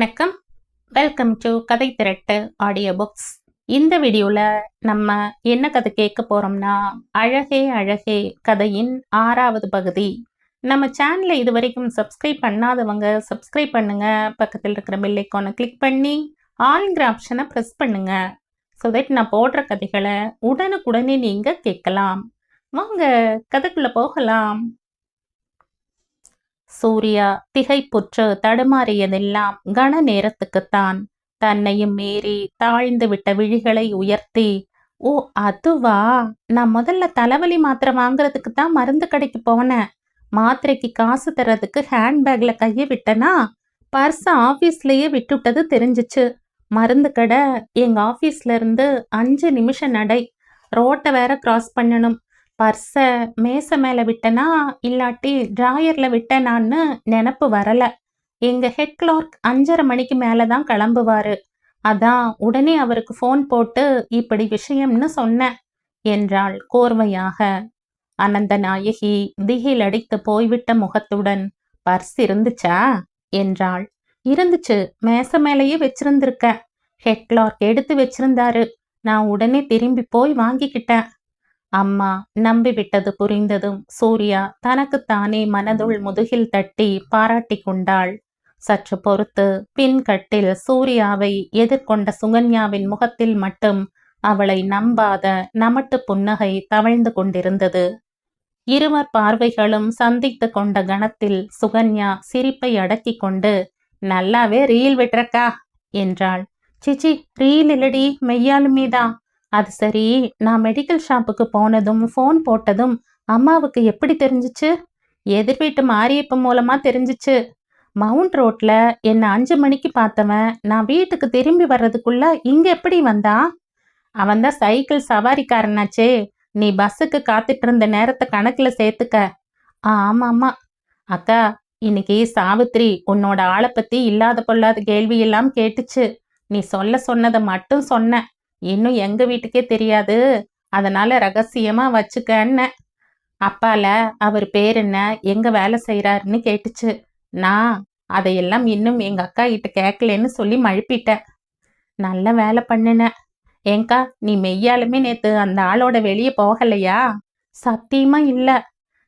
வணக்கம். Welcome to கதை திரட்டு audio books. இந்த வீடியோவில் நம்ம என்ன கதை கேட்க போகிறோம்னா, அழகே அழகே கதையின் 6வது பகுதி. நம்ம சேனலை இது வரைக்கும் சப்ஸ்கிரைப் பண்ணாதவங்க சப்ஸ்கிரைப் பண்ணுங்க. பக்கத்தில் இருக்கிற பெல் ஐக்கானை கிளிக் பண்ணி ஆல்ங்கிற ஆப்ஷனை ப்ரெஸ் பண்ணுங்க. ஸோ தட் நான் போடுற கதைகளை உடனுக்குடனே நீங்கள் கேட்கலாம். வாங்க கதைக்குள்ளே போகலாம். சூர்யா திகைப்புற்று தடுமாறியதெல்லாம் கன நேரத்துக்குத்தான். தன்னையும் மீறி தாழ்ந்து விட்ட விழிகளை உயர்த்தி, ஓ அதுவா, நான் முதல்ல தலைவலி மாத்திரை வாங்குறதுக்கு தான் மருந்து கடைக்கு போனேன். மாத்திரைக்கு காசு தர்றதுக்கு ஹேண்ட்பேக்ல கைய விட்டனா, பர்ஸ் ஆபீஸ்லயே விட்டுட்டது தெரிஞ்சிச்சு. மருந்து கடை எங்க ஆபீஸ்ல இருந்து 5 நிமிஷம் நடை. ரோட்டை வேற கிராஸ் பண்ணணும். பர்ஸை மேசை மேலே விட்டனா இல்லாட்டி டிராயரில் விட்டனான்னு நினப்பு வரல. எங்கள் ஹெட் கிளார்க் 5:30 மணிக்கு மேலே தான் கிளம்புவார். அதான் உடனே அவருக்கு ஃபோன் போட்டு இப்படி விஷயம்னு சொன்னேன் என்றாள் கோர்வையாக. அனந்தநாயகி திகில் அடித்து போய்விட்ட முகத்துடன், பர்ஸ் இருந்துச்சா என்றாள். இருந்துச்சு, மேசை மேலேயே வச்சிருந்திருக்க. ஹெட் கிளார்க் எடுத்து வச்சிருந்தாரு. நான் உடனே திரும்பி போய் வாங்கிக்கிட்டேன். அம்மா நம்பிவிட்டது புரிந்ததும் சூர்யா தனக்குத்தானே மனதுள் முதுகில் தட்டி பாராட்டி கொண்டாள். சற்று பொறுத்து பின் கட்டில் சூர்யாவை எதிர்கொண்ட சுகன்யாவின் முகத்தில் மட்டும் அவளை நம்பாத நமட்டு புன்னகை தவழ்ந்து கொண்டிருந்தது. இருவர் பார்வைகளும் சந்தித்து கொண்ட கணத்தில் சுகன்யா சிரிப்பை அடக்கி கொண்டு, நல்லாவே ரீல் விட்டுறக்கா என்றாள். சிச்சி, ரீல் இல்லடி, மெய்யாலுமேதான். அது சரி, நான் மெடிக்கல் ஷாப்புக்கு போனதும் ஃபோன் போட்டதும் அம்மாவுக்கு எப்படி தெரிஞ்சிச்சு? எதிர் வீட்டு மாரியப்ப மூலமா தெரிஞ்சிச்சு. மவுண்ட் ரோட்ல என்ன 5 மணிக்கு பார்த்தவன் நான் வீட்டுக்கு திரும்பி வர்றதுக்குள்ள இங்க எப்படி வந்தான்? அவன்தான் சைக்கிள் சவாரிக்காரனாச்சே. நீ பஸ்ஸுக்கு காத்துட்டு இருந்த நேரத்தை கணக்குல சேர்த்துக்க. ஆமாம்மா அக்கா, இன்னைக்கு சாவித்ரி உன்னோட ஆளை பத்தி இல்லாத பொல்லாத கேள்வியெல்லாம் கேட்டுச்சு. நீ சொன்னதை மட்டும் சொன்ன. இன்னும் எங்க வீட்டுக்கே தெரியாது, அதனால ரகசியமா வச்சுக்கன்னு. அப்பால அவர் பேர் என்ன, எங்க வேலை செய்யறாருன்னு கேட்டுச்சு. நான் அதையெல்லாம் இன்னும் எங்க அக்கா கிட்ட கேட்கலன்னு சொல்லி மழுப்பிட்டேன். நல்ல வேலை பண்ணுன. ஏங்கா, நீ மெய்யாலுமே நேத்து அந்த ஆளோட வெளியே போகலையா? சத்தியமா இல்ல.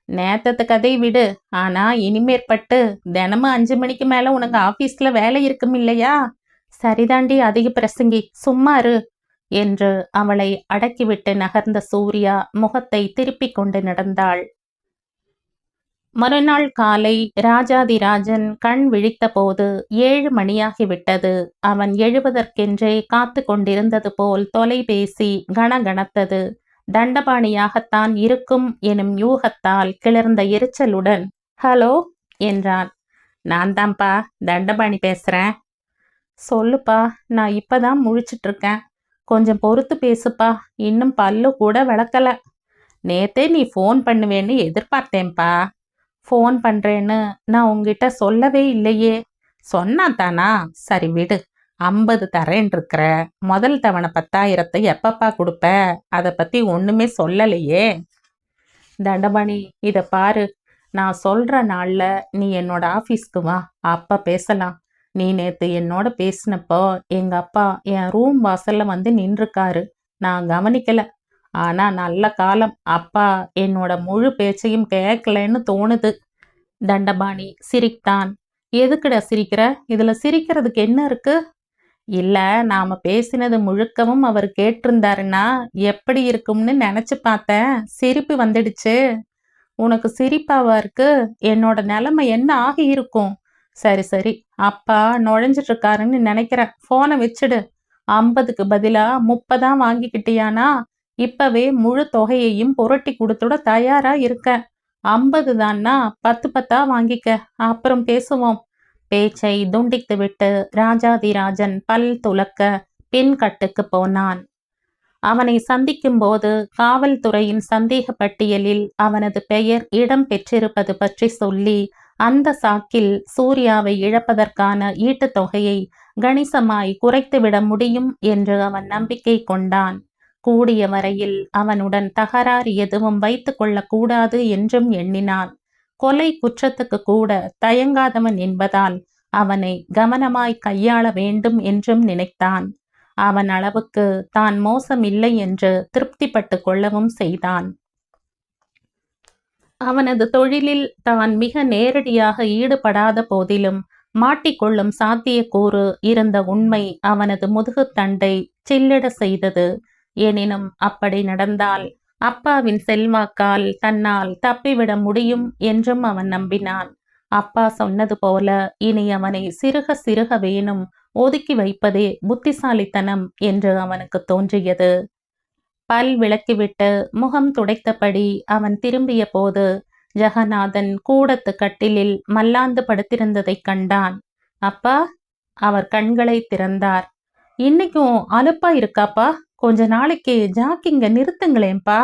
நேத்தத்து கதை விடு. ஆனா இனிமேற்பட்டு தினமும் 5 மணிக்கு மேல உனக்கு ஆபீஸ்ல வேலை இருக்கும் இல்லையா? சரிதாண்டி அதிக பிரசங்கி, சும்மாரு என்று அவளை அடக்கிவிட்டு நகர்ந்த சூர்யா முகத்தை திருப்பிக் கொண்டு நடந்தாள். மறுநாள் காலை ராஜாதிராஜன் கண் விழித்த போது 7 மணியாகிவிட்டது. அவன் எழுவதற்கென்றே காத்து கொண்டிருந்தது போல் தொலைபேசி கணகணத்தது. தண்டபாணியாகத்தான் இருக்கும் எனும் யூகத்தால் கிளர்ந்த எரிச்சலுடன், ஹலோ என்றான். நான் தான்ப்பா தண்டபாணி பேசுறேன். சொல்லுப்பா, நான் இப்பதான் முழிச்சிட்டு இருக்கேன். கொஞ்சம் பொறுத்து பேசுப்பா, இன்னும் பல்லு கூட விளக்கல. நேத்தே நீ ஃபோன் பண்ணுவேன்னு எதிர்பார்த்தேன்ப்பா. ஃபோன் பண்றேன்னு நான் உங்ககிட்ட சொல்லவே இல்லையே. சொன்னா தானா? சரி விடு, 50 தரேன் இருக்கிற. முதல் தவணை 10,000 எப்பப்பா கொடுப்ப? அதை பத்தி ஒண்ணுமே சொல்லலையே. தண்டபாணி, இதை பாரு, நான் சொல்ற நாள்ல நீ என்னோட ஆபீஸ்க்கு வா, அப்ப பேசலாம். நீ நேத்து என்னோட பேசினப்போ எங்க அப்பா என் ரூம் வாசல்ல வந்து நின்றுக்காரு. நான் கவனிக்கல. ஆனா நல்ல காலம், அப்பா என்னோட முழு பேச்சையும் கேட்கலன்னு தோணுது. தண்டபாணி சிரித்தான். எதுக்குடா சிரிக்கிற? இதுல சிரிக்கிறதுக்கு என்ன இருக்கு? இல்ல, நாம பேசினது முழுக்கவும் அவர் கேட்டிருந்தாருன்னா எப்படி இருக்கும்னு நினைச்சு பார்த்தேன். சிரிப்பு வந்துடுச்சு. உனக்கு சிரிப்பாவா இருக்கு? என்னோட நிலைமை என்ன ஆகி இருக்கும்? சரி சரி, அப்பா நுழைஞ்சிட்டு இருக்காருன்னு நினைக்கிறேன். போனை வச்சுடு. 50க்கு பதிலா 30 வாங்கிக்கிட்டியானா இப்பவே முழு தொகையையும் புரட்டி கொடுத்துட தயாரா இருக்க. 50 தான்னா 10 வாங்கிக்க, அப்புறம் பேசுவோம். பேச்சை துண்டித்து விட்டு ராஜாதிராஜன் பல் துலக்க பின் கட்டுக்கு போனான். அவனை சந்திக்கும் போது காவல்துறையின் சந்தேக பட்டியலில் அவனது பெயர் இடம் பெற்றிருப்பது பற்றி சொல்லி அந்த சாக்கில் சூர்யாவை இழப்பதற்கான ஈட்டுத் தொகையை கணிசமாய் குறைத்துவிட முடியும் என்று அவன் நம்பிக்கை கொண்டான். கூடிய வரையில் அவனுடன் தகராறு எதுவும் வைத்து கொள்ளக்கூடாது என்றும் எண்ணினான். கொலை குற்றத்துக்கு கூட தயங்காதவன் என்பதால் அவனை கவனமாய் கையாள வேண்டும் என்றும் நினைத்தான். அவன் அளவுக்கு தான் மோசமில்லை என்று திருப்திப்பட்டு கொள்ளவும் செய்தான். அவனது தொழிலில் தான் மிக நேரடியாக ஈடுபடாத போதிலும் மாட்டிக்கொள்ளும் சாத்தியக்கூறு இருந்த உண்மை அவனது முதுகுத்தண்டை சில்லிட செய்தது. எனினும் அப்படி நடந்தால் அப்பாவின் செல்வாக்கால் தன்னால் தப்பிவிட முடியும் என்றும் அவன் நம்பினான். அப்பா சொன்னது போல இனி அவனை சிறுக சிறுக வேணும் ஒதுக்கி வைப்பதே புத்திசாலித்தனம் என்று அவனுக்கு தோன்றியது. பல் விளக்கிவிட்டு முகம் துடைத்தபடி அவன் திரும்பிய போது ஜெகநாதன் கூடத்து கட்டிலில் மல்லாந்து படுத்திருந்ததைக் கண்டான். அப்பா, அவர் கண்களை திறந்தார். இன்னைக்கும் அலுப்பா இருக்காப்பா, கொஞ்ச நாளைக்கு ஜாக்கிங்க நிறுத்துங்களேன்பா.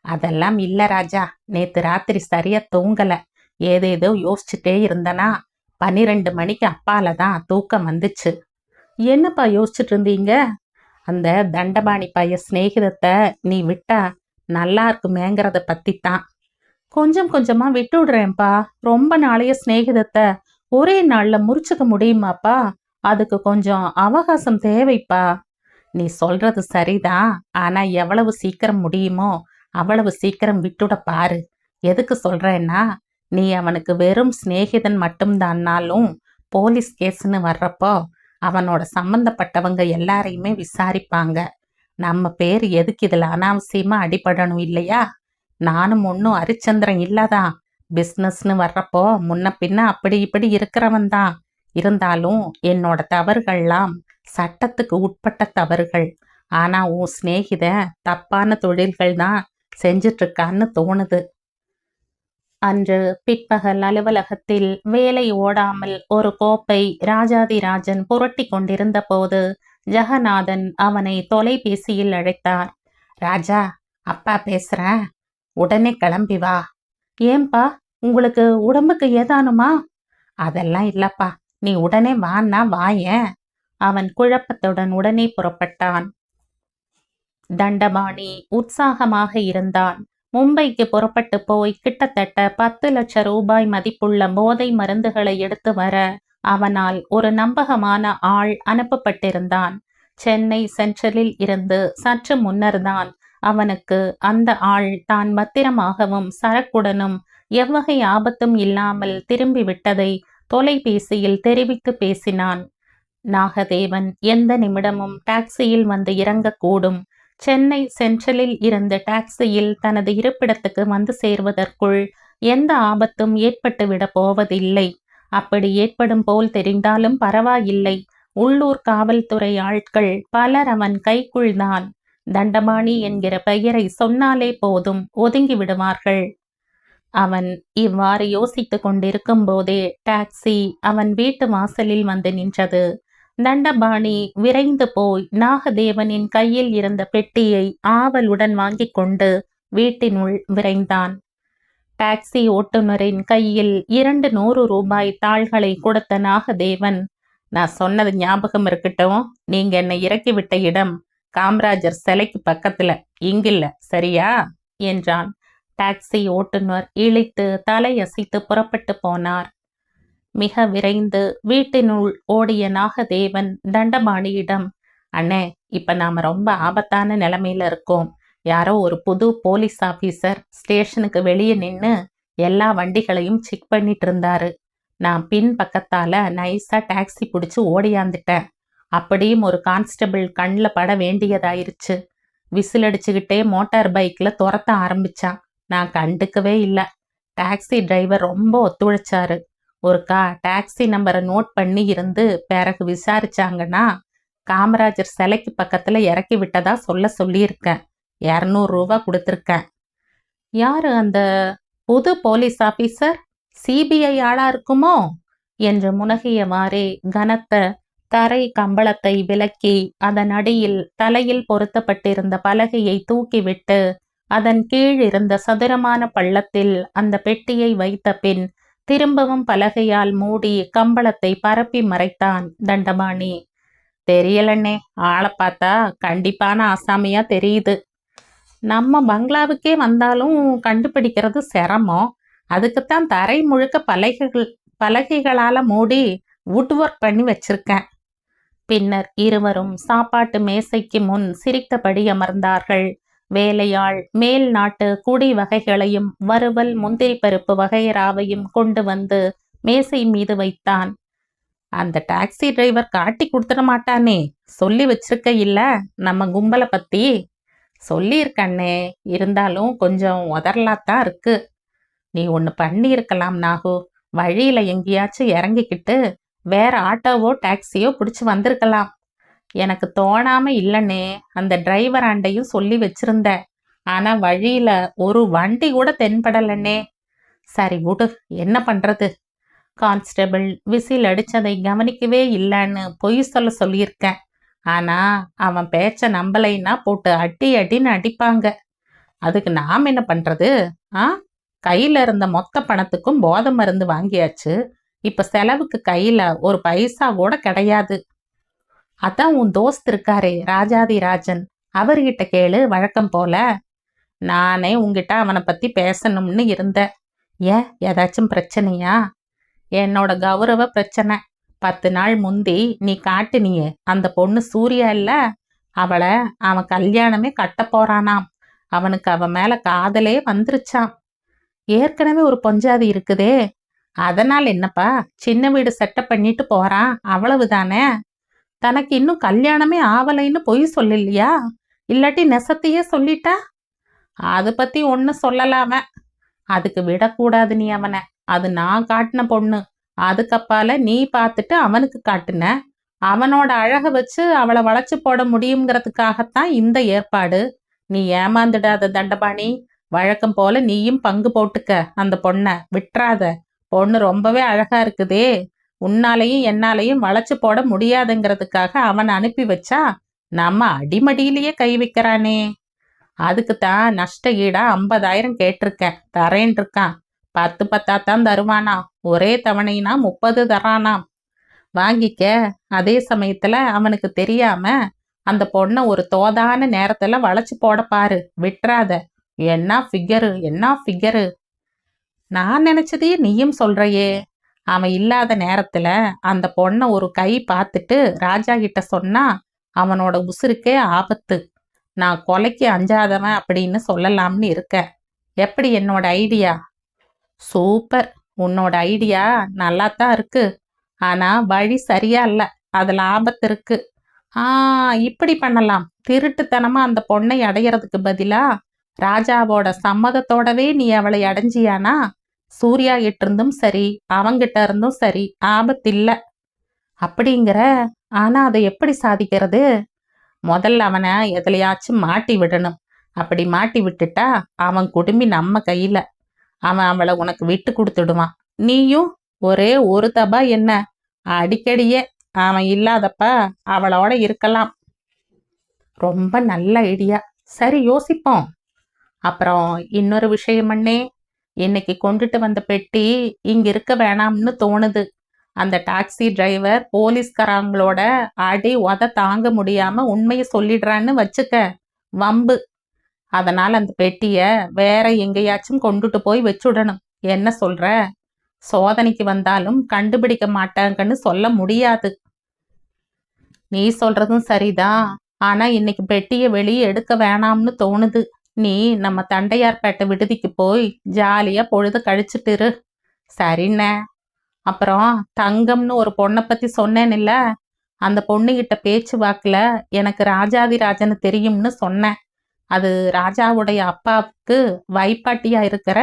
அதெல்லாம் இல்ல ராஜா, நேத்து ராத்திரி சரியா தூங்கல, ஏதேதோ யோசிச்சுட்டே இருந்தனா 12 மணிக்கு அப்பால தான் தூக்கம் வந்துச்சு. என்னப்பா யோசிச்சுட்டு இருந்தீங்க? அந்த தண்டபாணி பைய சிநேகிதத்தை நீ விட்டா நல்லா இருக்குமேங்கிறத பத்தித்தான். கொஞ்சம் கொஞ்சமா விட்டு விடுறேன்ப்பா. ரொம்ப நாளைய சிநேகிதத்தை ஒரே நாள்ல முறிச்சுக்க முடியுமாப்பா? அதுக்கு கொஞ்சம் அவகாசம் தேவைப்பா. நீ சொல்றது சரிதான், ஆனா எவ்வளவு சீக்கிரம் முடியுமோ அவ்வளவு சீக்கிரம் விட்டுட பாரு. எதுக்கு சொல்றேன்னா, நீ அவனுக்கு வெறும் சிநேகிதன் மட்டும்தான்னாலும் போலீஸ் கேஸ்ன்னு வர்றப்போ அவனோட சம்பந்தப்பட்டவங்க எல்லாரையுமே விசாரிப்பாங்க. நம்ம பேர் எதுக்கு இதுல அனாவசியமா அடிபடணும் இல்லையா? நானும் ஒன்றும் அரிச்சந்திரன் இல்லதான். பிஸ்னஸ்னு வர்றப்போ முன்ன பின்ன அப்படி இப்படி இருக்கிறவன் தான். இருந்தாலும் என்னோட தவறுகள்லாம் சட்டத்துக்கு உட்பட்ட தவறுகள். ஆனா உன் சிநேகித தப்பான தொழில்கள் தான் செஞ்சிட்டு இருக்கான்னு தோணுது. அன்று பிற்பகல் அலுவலகத்தில் வேலை ஓடாமல் ஒரு கோப்பை ராஜாதிராஜன் புரட்டி கொண்டிருந்த போது ஜெகநாதன் அவனை தொலைபேசியில் அழைத்தார். ராஜா, அப்பா பேசுறேன், உடனே கிளம்பி வா. ஏன்பா, உங்களுக்கு உடம்புக்கு ஏதானுமா? அதெல்லாம் இல்லப்பா, நீ உடனே வான்னா வாயேன். அவன் குழப்பத்துடன் உடனே புறப்பட்டான். தண்டபாணி உற்சாகமாக இருந்தான். மும்பைக்கு புறப்பட்டு போய் கிட்டத்தட்ட 10 லட்சம் ரூபாய் மதிப்புள்ள போதை மருந்துகளை எடுத்து வர அவனால் ஒரு நம்பகமான ஆள் அனுப்பப்பட்டிருந்தான். சென்னை சென்ட்ரலில் இருந்து சற்று முன்னர்தான் அவனுக்கு அந்த ஆள் தான் பத்திரமாகவும் சரக்குடனும் எவ்வகை ஆபத்தும் இல்லாமல் திரும்பி விட்டதை தொலைபேசியில் தெரிவித்து பேசினான். நாகதேவன் எந்த நிமிடமும் டாக்ஸியில் வந்து இறங்கக்கூடும். சென்னை சென்ட்ரலில் இருந்த டாக்ஸியில் தனது இருப்பிடத்துக்கு வந்து சேர்வதற்குள் எந்த ஆபத்தும் ஏற்பட்டுவிட போவதில்லை. அப்படி ஏற்படும் போல் தெரிந்தாலும் பரவாயில்லை, உள்ளூர் காவல்துறை ஆட்கள் பலர் அவன் கைக்குள்தான். தண்டபாணி என்கிற பெயரை சொன்னாலே போதும், ஒதுங்கி விடுவார்கள். அவன் இவ்வாறு யோசித்துக் கொண்டிருக்கும் போதே டாக்ஸி அவன் வீட்டு வாசலில் வந்து நின்றது. தண்டபாணி விரைந்து போய் நாகதேவனின் கையில் இருந்த பெட்டியை ஆவலுடன் வாங்கிக் கொண்டு வீட்டினுள் விரைந்தான். டாக்ஸி ஓட்டுநரின் கையில் 200 ரூபாய் தாள்களை கொடுத்த நாகதேவன், நான் சொன்னது ஞாபகம் இருக்கட்டும், நீங்க என்னை இறக்கிவிட்ட இடம் காமராஜர் சிலைக்கு பக்கத்துல, இங்கில்ல, சரியா என்றான். டாக்ஸி ஓட்டுநர் இழித்து தலையசைத்து புறப்பட்டு போனார். மிக விரைந்து வீட்டினுள் ஓடிய நாகதேவன் தண்டபாணியிடம், அண்ணே, இப்ப நாம ரொம்ப ஆபத்தான நிலைமையில இருக்கோம். யாரோ ஒரு புது போலீஸ் ஆபீசர் ஸ்டேஷனுக்கு வெளியே நின்று எல்லா வண்டிகளையும் செக் பண்ணிட்டு இருந்தாரு. நான் பின் பக்கத்தால நைஸா டாக்ஸி பிடிச்சு ஓடியாந்துட்டேன். அப்படியும் ஒரு கான்ஸ்டபிள் கண்ணில் பட வேண்டியதாயிருச்சு. விசில் அடிச்சுக்கிட்டே மோட்டார் பைக்ல துரத்த ஆரம்பிச்சான். நான் கண்டுக்கவே இல்லை. டாக்ஸி டிரைவர் ரொம்ப ஒத்துழைச்சாரு. ஒருக்கா டாக்ஸி நம்பரை நோட் பண்ணி இருந்து பிறகு விசாரிச்சாங்கன்னா காமராஜர் சிலைக்கு பக்கத்துல இறக்கி விட்டதா சொல்லியிருக்கேன். 200 ரூபா கொடுத்துருக்கேன். யாரு அந்த புது போலீஸ் ஆபீசர்? சிபிஐ ஆளா இருக்குமோ என்று முனகியவாறே கனத்த தரை கம்பளத்தை விலக்கி அதன் அடியில் தலையில் பொருத்தப்பட்டிருந்த பலகையை தூக்கிவிட்டு அதன் கீழ் இருந்த சதுரமான பள்ளத்தில் அந்த பெட்டியை வைத்த பின் திரும்பவும் பலகையால் மூடி கம்பளத்தை பரப்பி மறைத்தான் தண்டபாணி. தெரியலண்ணே, ஆளை பார்த்தா கண்டிப்பான ஆசாமியா தெரியுது. நம்ம பங்களாவுக்கே வந்தாலும் கண்டுபிடிக்கிறது சிரமம். அதுக்குத்தான் தரை முழுக்க பலகைகளால மூடி வுட் ஒர்க் பண்ணி வச்சிருக்கேன். பின்னர் இருவரும் சாப்பாட்டு மேசைக்கு முன் சிரித்தபடி அமர்ந்தார்கள். வேலையாள் மேல் நாட்டு குடி வகைகளையும் வறுவல் முந்திரி பருப்பு வகையராவையும் கொண்டு வந்து மேசை மீது வைத்தான். அந்த டாக்ஸி டிரைவர் காட்டி கொடுத்துட மாட்டானே, சொல்லி வச்சிருக்க இல்ல நம்ம கும்பலை பத்தி? சொல்லியிருக்கண்ணே, இருந்தாலும் கொஞ்சம் உதறலாத்தான் இருக்கு. நீ ஒன்று பண்ணியிருக்கலாம் நாகு. வழியில எங்கேயாச்சும் இறங்கிக்கிட்டு வேற ஆட்டோவோ டாக்ஸியோ பிடிச்சி வந்திருக்கலாம். எனக்கு தோணாம இல்லைன்னே, அந்த டிரைவர் ஆண்டையும் சொல்லி வச்சிருந்த. ஆனா வழியில ஒரு வண்டி கூட தென்படலன்னே. சரி விடு, என்ன பண்றது? கான்ஸ்டபிள் விசில் அடிச்சதை கவனிக்கவே இல்லைன்னு பொய் சொல்லியிருக்கேன். ஆனா அவன் பேச்ச நம்பலைன்னா போட்டு அடி அடின்னு அடிப்பாங்க. அதுக்கு நாம் என்ன பண்றது? கையில இருந்த மொத்த பணத்துக்கும் போதை மருந்து வாங்கியாச்சு. இப்ப செலவுக்கு கையில ஒரு பைசா கூட கிடையாது. அதான் உன் தோஸ்த் இருக்காரே ராஜாதி ராஜன், அவர்கிட்ட கேளு வழக்கம் போல. நானே உங்ககிட்ட அவனை பத்தி பேசணும்னு இருந்தேன். ஏன், ஏதாச்சும் பிரச்சனையா? என்னோட கௌரவ பிரச்சனை. 10 நாள் முந்தி நீ காட்டுனியே அந்த பொண்ணு சூர்யா இல்ல, அவளை அவன் கல்யாணமே கட்ட போறானாம். அவனுக்கு அவன் மேல காதலே வந்துருச்சாம். ஏற்கனவே ஒரு பொஞ்சாதி இருக்குதே, அதனால் என்னப்பா, சின்ன வீடு செட்டப் பண்ணிட்டு போறான், அவ்வளவுதானே. தனக்கு இன்னும் கல்யாணமே ஆவலைன்னு பொய் சொல்லலையா? இல்லாட்டி நெசத்தையே சொல்லிட்டா? அதை பத்தி ஒன்னும் சொல்லலாம. அதுக்கு விடக்கூடாது நீ அவனை. அது நான் காட்டின பொண்ணு. அதுக்கப்பால நீ பார்த்துட்டு அவனுக்கு காட்டுன. அவனோட அழக வச்சு அவளை வளைச்சு போட முடியுங்கிறதுக்காகத்தான் இந்த ஏற்பாடு. நீ ஏமாந்துடாத தண்டபாணி. வழக்கம் போல நீயும் பங்கு போட்டுக்க அந்த பொண்ணை, விட்டுறாத. பொண்ணு ரொம்பவே அழகா இருக்குதே, உன்னாலையும் என்னாலையும் வளைச்சு போட முடியாதுங்கிறதுக்காக அவன் அனுப்பி வச்சா நம்ம அடிமடியிலேயே கை வைக்கிறானே. அதுக்குத்தான் நஷ்ட ஈடா 50,000 கேட்டிருக்கேன், தரேன் இருக்கான். 10 10 தருவானா, ஒரே தவணைனா 30 தரானாம். வாங்கிக்க. அதே சமயத்துல அவனுக்கு தெரியாம அந்த பொண்ணை ஒரு தோதான நேரத்துல வளைச்சு போட பாரு, விட்டுறாத. என்ன ஃபிகரு, என்ன ஃபிகரு. நான் நினைச்சதையே நீயும் சொல்றையே. அவன் இல்லாத நேரத்துல அந்த பொண்ணை ஒரு கை பார்த்துட்டு ராஜா கிட்ட சொன்னா அவனோட உசுருக்கே ஆபத்து. நான் கொலைக்கு அஞ்சாதவன் அப்படின்னு சொல்லலாம்னு இருக்க. எப்படி என்னோட ஐடியா? சூப்பர், உன்னோட ஐடியா நல்லாத்தான் இருக்கு. ஆனா வழி சரியா இல்ல, அதுல ஆபத்து இருக்கு. இப்படி பண்ணலாம். திருட்டுத்தனமா அந்த பொண்ணை அடையறதுக்கு பதிலா ராஜாவோட சம்மதத்தோடவே நீ அவளை அடைஞ்சியானா சூர்யா கிட்ட இருந்தும் சரி அவங்கிட்ட இருந்தும் சரி ஆபத்தில்ல. அப்படிங்கிற? ஆனா அதை எப்படி சாதிக்கிறது? முதல்ல அவனை எதுலையாச்சும் மாட்டி விடணும். அப்படி மாட்டி விட்டுட்டா அவன் குடுமி நம்ம கையில. அவன் அவளை உனக்கு விட்டு கொடுத்துடுவான். நீயும் ஒரே ஒரு தபா என்ன அடிக்கடியே அவன் இல்லாதப்ப அவளோட இருக்கலாம். ரொம்ப நல்ல ஐடியா. சரி, யோசிப்போம். அப்புறம் இன்னொரு விஷயம் அண்ணே, இன்னைக்கு கொண்டுட்டு வந்த பெட்டி இங்க இருக்க வேணாம்னு தோணுது. அந்த டாக்ஸி டிரைவர் போலீஸ்காரங்களோட அடி உத தாங்க முடியாம உண்மையை சொல்லிடுறான்னு வச்சுக்க, வம்பு. அதனால அந்த பெட்டிய வேற எங்கேயாச்சும் கொண்டுட்டு போய் வச்சுடணும். என்ன சொல்ற? சோதனைக்கு வந்தாலும் கண்டுபிடிக்க மாட்டாங்கன்னு சொல்ல முடியாது. நீ சொல்றதும் சரிதான். ஆனா இன்னைக்கு பெட்டியை வெளியே எடுக்க வேணாம்னு தோணுது. நீ நம்ம தண்டையார்பேட்டை விடுதிக்கு போய் ஜாலியா பொழுது கழிச்சுட்டு. சரிண்ணே. அப்புறம் தங்கம்னு ஒரு பொண்ணை பத்தி சொன்னேன்ல, அந்த பொண்ணுகிட்ட பேச்சு வாக்குல எனக்கு ராஜாதி ராஜன்னு தெரியும்னு சொன்னேன். அது ராஜாவுடைய அப்பாவுக்கு வைப்பாட்டியா இருக்கிற